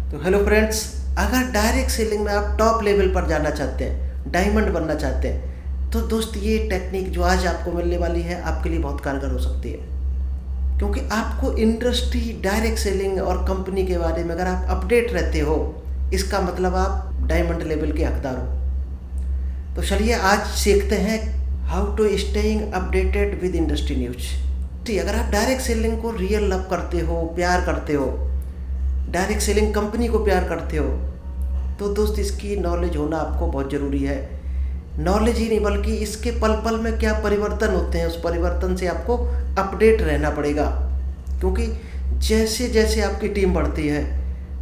तो hello friends, अगर direct selling में आप टॉप लेवल पर जाना चाहते हैं, डायमंड बनना चाहते हैं, तो दोस्त ये टेक्निक जो आज आपको मिलने वाली है आपके लिए बहुत कारगर हो सकती है। क्योंकि आपको इंडस्ट्री, डायरेक्ट सेलिंग और कंपनी के बारे में अगर आप अपडेट रहते हो, इसका मतलब आप डायमंड लेवल के हकदार हो। तो चलिए आज सीखते हैं how to staying updated with industry news. अगर आप डायरेक्ट सेलिंग को रियल लव करते हो, प्यार करते हो, डायरेक्ट सेलिंग कंपनी को प्यार करते हो, तो दोस्त इसकी नॉलेज होना आपको बहुत ज़रूरी है। नॉलेज ही नहीं बल्कि इसके पल पल में क्या परिवर्तन होते हैं, उस परिवर्तन से आपको अपडेट रहना पड़ेगा। क्योंकि जैसे जैसे आपकी टीम बढ़ती है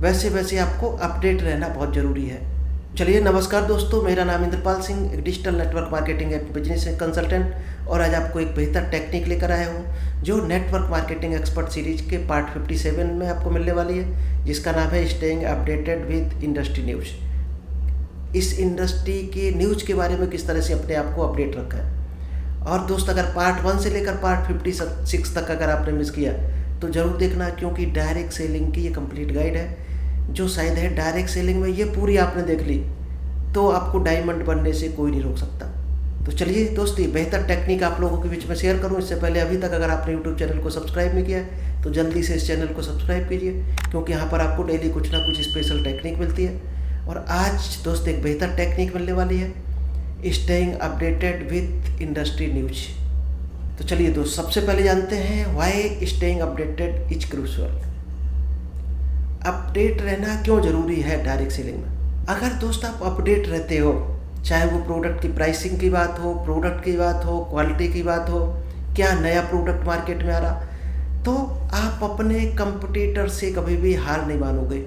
वैसे वैसे आपको अपडेट रहना बहुत ज़रूरी है। चलिए नमस्कार दोस्तों, मेरा नाम इंद्रपाल सिंह, एक digital network marketing and business consultant, और आज आपको एक बेहतर टेक्निक लेकर आया हूँ जो नेटवर्क मार्केटिंग एक्सपर्ट सीरीज के पार्ट 57 में आपको मिलने वाली है, जिसका नाम है staying updated with industry news. इस इंडस्ट्री के न्यूज़ के बारे में किस तरह से अपने आप को अपडेट रखा है। और दोस्त अगर पार्ट 1 से लेकर पार्ट 56 तक अगर आपने मिस किया तो ज़रूर देखना, क्योंकि डायरेक्ट सेलिंग की ये कंप्लीट गाइड है जो शायद है डायरेक्ट सेलिंग में ये पूरी आपने देख ली तो आपको डायमंड बनने से कोई नहीं रोक सकता। तो चलिए दोस्त, ये बेहतर टेक्निक आप लोगों के बीच में शेयर करूं। इससे पहले अभी तक अगर आपने यूट्यूब चैनल को सब्सक्राइब नहीं किया है तो जल्दी से इस चैनल को सब्सक्राइब कीजिए, क्योंकि यहाँ पर आपको डेली कुछ ना कुछ स्पेशल टेक्निक मिलती है। और आज दोस्त एक बेहतर टेक्निक मिलने वाली है, staying updated with industry news. तो चलिए दोस्त, सबसे पहले जानते हैं why staying updated is crucial. Update रहना क्यों ज़रूरी है डायरेक्ट सेलिंग में। अगर दोस्त आप अपडेट रहते हो, चाहे वो प्रोडक्ट की प्राइसिंग की बात हो, प्रोडक्ट की बात हो, क्वालिटी की बात हो, क्या नया प्रोडक्ट मार्केट में आ रहा, तो आप अपने कंपटीटर से कभी भी हार नहीं मानोगे।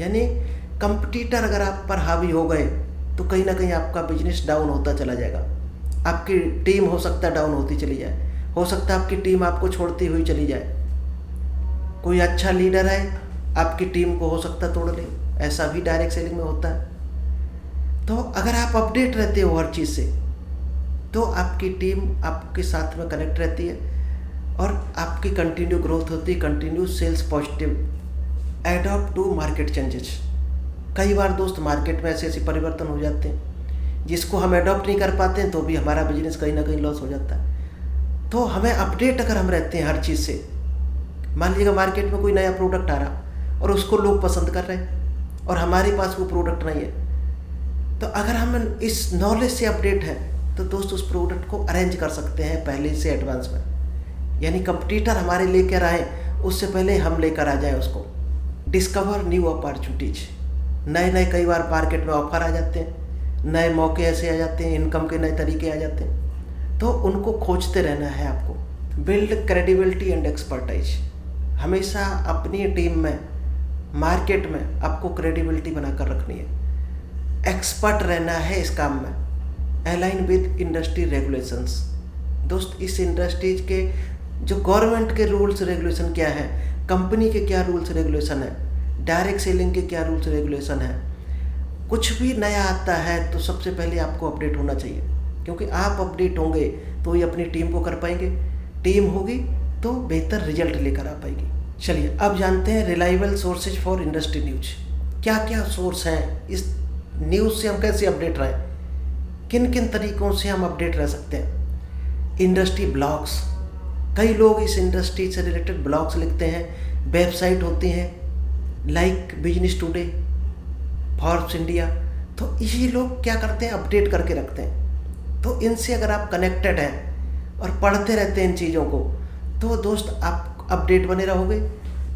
यानी कंपटीटर अगर आप पर हावी हो गए तो कहीं ना कहीं आपका बिजनेस डाउन होता चला जाएगा। आपकी टीम हो सकता है डाउन होती चली जाए, हो सकता है आपकी टीम आपको छोड़ती हुई चली जाए। कोई अच्छा लीडर है, आपकी टीम को हो सकता है तोड़ ले, ऐसा भी डायरेक्ट सेलिंग में होता है। तो अगर आप अपडेट रहते हो हर चीज़ से तो आपकी टीम आपके साथ में कनेक्ट रहती है और आपकी कंटिन्यू ग्रोथ होती है, continue sales positive, adopt to market changes. कई बार दोस्त मार्केट में ऐसे ऐसे परिवर्तन हो जाते हैं जिसको हम एडॉप्ट नहीं कर पाते हैं, तो भी हमारा बिजनेस कहीं ना कहीं लॉस हो जाता है। तो हमें अपडेट अगर हम रहते हैं हर चीज़ से, मान लीजिएगा मार्केट में कोई नया प्रोडक्ट आ रहा और उसको लोग पसंद कर रहे हैं और हमारे पास वो प्रोडक्ट नहीं है, तो अगर हम इस नॉलेज से अपडेट हैं तो दोस्त उस प्रोडक्ट को अरेंज कर सकते हैं पहले से एडवांस में। यानी कंपटीटर हमारे लेकर आए उससे पहले हम लेकर आ जाएं उसको। डिस्कवर न्यू अपॉर्चुनिटीज, नए नए कई बार मार्केट में ऑफर आ जाते हैं, नए मौके ऐसे आ जाते हैं, इनकम के नए तरीके आ जाते हैं, तो उनको खोजते रहना है आपको। बिल्ड क्रेडिबिलिटी एंड एक्सपर्टाइज, हमेशा अपनी टीम में, मार्केट में आपको क्रेडिबिलिटी बनाकर रखनी है, एक्सपर्ट रहना है इस काम में। अलाइन विद इंडस्ट्री रेगुलेशंस, दोस्त इस इंडस्ट्रीज के जो गवर्नमेंट के रूल्स रेगुलेशन क्या है, कंपनी के क्या रूल्स रेगुलेशन है, डायरेक्ट सेलिंग के क्या रूल्स रेगुलेशन है। कुछ भी नया आता है तो सबसे पहले आपको अपडेट होना चाहिए, क्योंकि आप अपडेट होंगे तो ही अपनी टीम को कर पाएंगे, टीम होगी तो बेहतर रिजल्ट लेकर आ पाएगी। चलिए अब जानते हैं reliable sources for industry news. क्या क्या सोर्स हैं, इस न्यूज़ से हम कैसे अपडेट रहें, किन किन तरीक़ों से हम अपडेट रह सकते हैं। इंडस्ट्री ब्लॉग्स, कई लोग इस इंडस्ट्री से रिलेटेड ब्लॉग्स लिखते हैं, वेबसाइट होती हैं like business today, Forbes India, तो ये लोग क्या करते हैं, अपडेट करके रखते हैं। तो इनसे अगर आप कनेक्टेड हैं और पढ़ते रहते हैं इन चीज़ों को, तो दोस्त आप अपडेट बने रहोगे।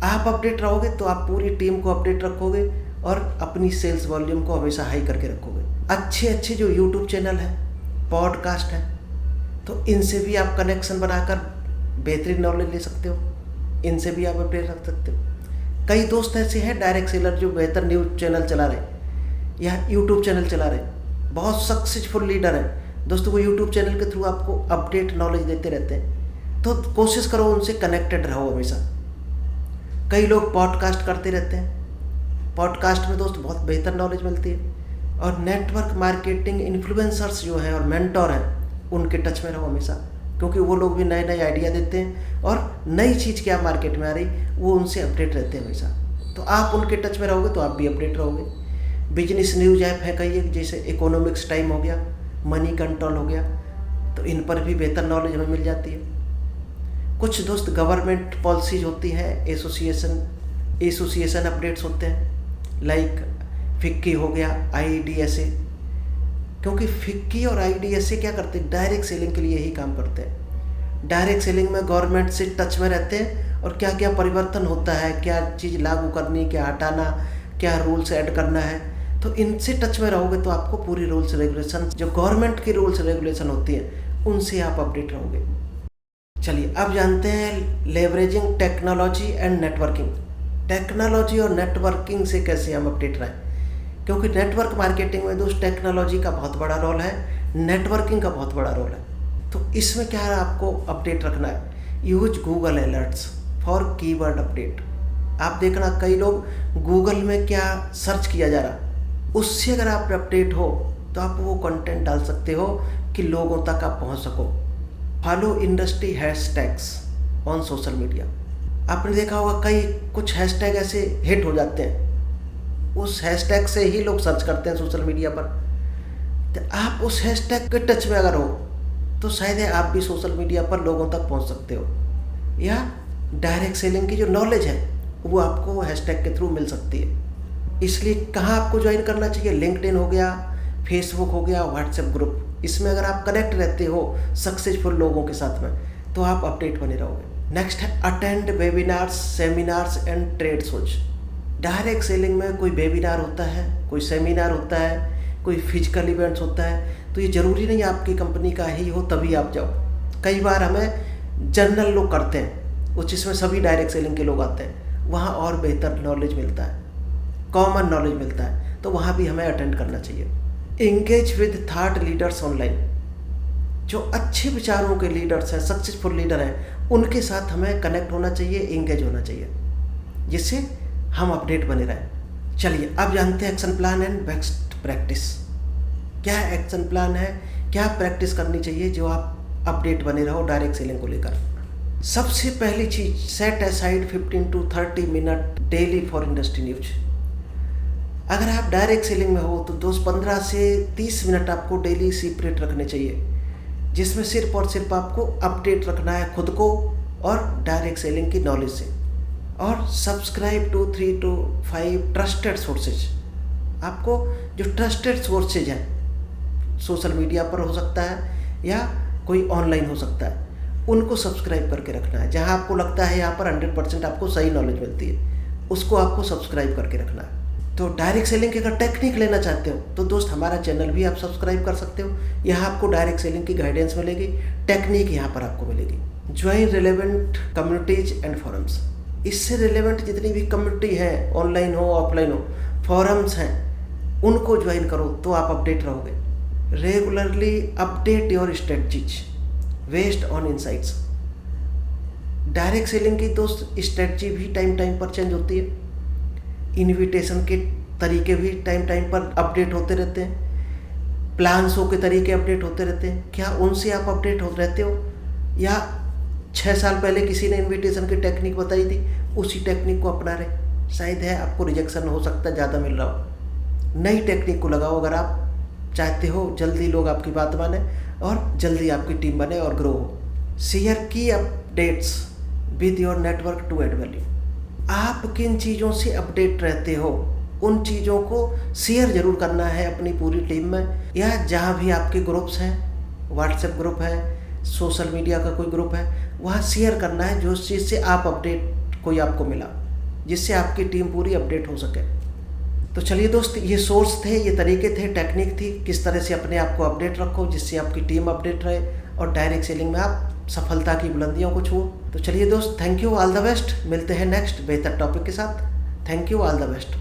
आप अपडेट रहोगे तो आप पूरी टीम को अपडेट रखोगे और अपनी सेल्स वॉल्यूम को हमेशा हाई करके रखोगे। अच्छे अच्छे जो यूट्यूब चैनल हैं, पॉडकास्ट हैं, तो इनसे भी आप कनेक्शन बनाकर बेहतरीन नॉलेज ले सकते हो, इनसे भी आप अपडेट रख सकते हो। कई दोस्त ऐसे हैं डायरेक्ट सेलर जो बेहतर न्यूज़ चैनल चला रहे हैं या यूट्यूब चैनल चला रहे हैं, बहुत सक्सेसफुल लीडर हैं दोस्तों, वो यूट्यूब चैनल के थ्रू आपको अपडेट नॉलेज देते रहते हैं। तो कोशिश करो उनसे कनेक्टेड रहो हमेशा। कई लोग पॉडकास्ट करते रहते हैं, पॉडकास्ट में दोस्त बहुत बेहतर नॉलेज मिलती है। और नेटवर्क मार्केटिंग इन्फ्लुएंसर्स जो हैं और मेंटोर हैं, उनके टच में रहो हमेशा, क्योंकि वो लोग भी नए नए आइडिया देते हैं और नई चीज़ क्या मार्केट में आ रही वो उनसे अपडेट रहते हैं हमेशा। तो आप उनके टच में रहोगे तो आप भी अपडेट रहोगे। बिजनेस न्यूज ऐप है कई एक, जैसे इकोनॉमिक्स टाइम हो गया, मनी कंट्रोल हो गया, तो इन पर भी बेहतर नॉलेज हमें मिल जाती है। कुछ दोस्त गवर्नमेंट पॉलिसीज होती हैं, एसोसिएशन अपडेट्स होते हैं, लाइक फिक्की हो गया, IDSA। क्योंकि फिक्की और IDSA क्या करते हैं, डायरेक्ट सेलिंग के लिए ही काम करते हैं। डायरेक्ट सेलिंग में गवर्नमेंट से टच में रहते हैं और क्या क्या परिवर्तन होता है, क्या चीज़ लागू करनी, क्या हटाना, क्या रूल्स ऐड करना है, तो इनसे टच में रहोगे तो आपको पूरी रूल्स रेगुलेशन, जो गवर्नमेंट की रूल्स रेगुलेशन होती हैं, उनसे आप अपडेट रहोगे। चलिए अब जानते हैं leveraging technology and networking. Technology और नेटवर्किंग से कैसे हम अपडेट रहें, क्योंकि नेटवर्क मार्केटिंग में दोस्त टेक्नोलॉजी का बहुत बड़ा रोल है, नेटवर्किंग का बहुत बड़ा रोल है। तो इसमें क्या है, आपको अपडेट रखना है। Use Google alerts for keyword update. आप देखना कई लोग गूगल में क्या सर्च किया जा रहा, उससे अगर आप अपडेट हो तो आप वो कंटेंट डाल सकते हो कि लोगों तक आप पहुंच सको। Follow industry hashtags on social media. आपने देखा होगा कई कुछ हैशटैग ऐसे हिट हो जाते हैं, उस हैशटैग से ही लोग सर्च करते हैं सोशल मीडिया पर। तो आप उस हैशटैग के टच में अगर हो तो शायद आप भी सोशल मीडिया पर लोगों तक पहुंच सकते हो, या डायरेक्ट सेलिंग की जो नॉलेज है वो आपको हैशटैग के थ्रू मिल सकती है। इसलिए कहाँ आपको ज्वाइन करना चाहिए, लिंक्डइन हो गया, फेसबुक हो गया, व्हाट्सएप ग्रुप। इसमें अगर आप कनेक्ट रहते हो सक्सेसफुल लोगों के साथ में तो आप अपडेट बने रहोगे। नेक्स्ट है attend webinars, seminars and trade shows. Direct selling में कोई वेबिनार होता है, कोई सेमिनार होता है, कोई फिजिकल इवेंट्स होता है, तो ये ज़रूरी नहीं आपकी कंपनी का ही हो तभी आप जाओ। कई बार हमें जनरल लोग करते हैं, उस जिसमें सभी डायरेक्ट सेलिंग के लोग आते हैं, वहाँ और बेहतर नॉलेज मिलता है, कॉमन नॉलेज मिलता है, तो वहाँ भी हमें अटेंड करना चाहिए। Engage with thought leaders online. जो अच्छे विचारों के लीडर्स हैं, सक्सेसफुल लीडर हैं, उनके साथ हमें कनेक्ट होना चाहिए, इंगेज होना चाहिए, जिससे हम अपडेट बने रहें। चलिए अब जानते हैं action plan and best practice. क्या एक्शन प्लान है, क्या प्रैक्टिस करनी चाहिए जो आप अपडेट बने रहो डायरेक्ट सेलिंग को लेकर। सबसे पहली चीज, set aside 15 to 30 minute daily for industry news. अगर आप डायरेक्ट सेलिंग में हो तो दोस्त 15 से 30 मिनट आपको डेली सेपरेट रखने चाहिए, जिसमें सिर्फ और सिर्फ आपको अपडेट रखना है खुद को और डायरेक्ट सेलिंग की नॉलेज से। और subscribe to 3 to 5 trusted sources. आपको जो ट्रस्टेड सोर्सेज हैं, सोशल मीडिया पर हो सकता है या कोई ऑनलाइन हो सकता है, उनको सब्सक्राइब करके रखना है। जहां आपको लगता है यहाँ पर 100% आपको सही नॉलेज मिलती है, उसको आपको सब्सक्राइब करके रखना है। तो डायरेक्ट सेलिंग की अगर टेक्निक लेना चाहते हो तो दोस्त हमारा चैनल भी आप सब्सक्राइब कर सकते हो। यहाँ आपको डायरेक्ट सेलिंग की गाइडेंस मिलेगी, टेक्निक यहाँ पर आपको मिलेगी। Join relevant communities and forums. इससे रिलेवेंट जितनी भी कम्युनिटी है, ऑनलाइन हो ऑफलाइन हो, फोरम्स हैं, उनको ज्वाइन करो तो आप अपडेट रहोगे। Regularly update your strategies based on insights. Direct selling की दोस्त स्ट्रेटजी भी टाइम टाइम पर चेंज होती है, इन्विटेशन के तरीके भी टाइम टाइम पर अपडेट होते रहते हैं, प्लान शो के तरीके अपडेट होते रहते हैं। क्या उनसे आप अपडेट हो रहते हो, या 6 साल पहले किसी ने इन्विटेशन की टेक्निक बताई थी, उसी टेक्निक को अपना रहे? शायद है आपको रिजेक्शन हो सकता है, ज़्यादा मिल रहा हो। नई टेक्निक को लगाओ अगर आप चाहते हो जल्दी लोग आपकी बात माने और जल्दी आपकी टीम बने और ग्रो हो। शेयर की updates with your network to add value. आप किन चीज़ों से अपडेट रहते हो, उन चीज़ों को शेयर जरूर करना है अपनी पूरी टीम में, या जहाँ भी आपके ग्रुप्स हैं, व्हाट्सएप ग्रुप है, सोशल मीडिया का कोई ग्रुप है, वहाँ शेयर करना है जो चीज़ से आप अपडेट कोई आपको मिला, जिससे आपकी टीम पूरी अपडेट हो सके। तो चलिए दोस्त, ये सोर्स थे, ये तरीके थे, टेक्निक थी, किस तरह से अपने आप को अपडेट रखो जिससे आपकी टीम अपडेट रहे और डायरेक्ट सेलिंग में आप सफलता की बुलंदियों को छुओ। तो चलिए दोस्त, thank you, all the best. मिलते हैं नेक्स्ट बेहतर टॉपिक के साथ। Thank you, all the best.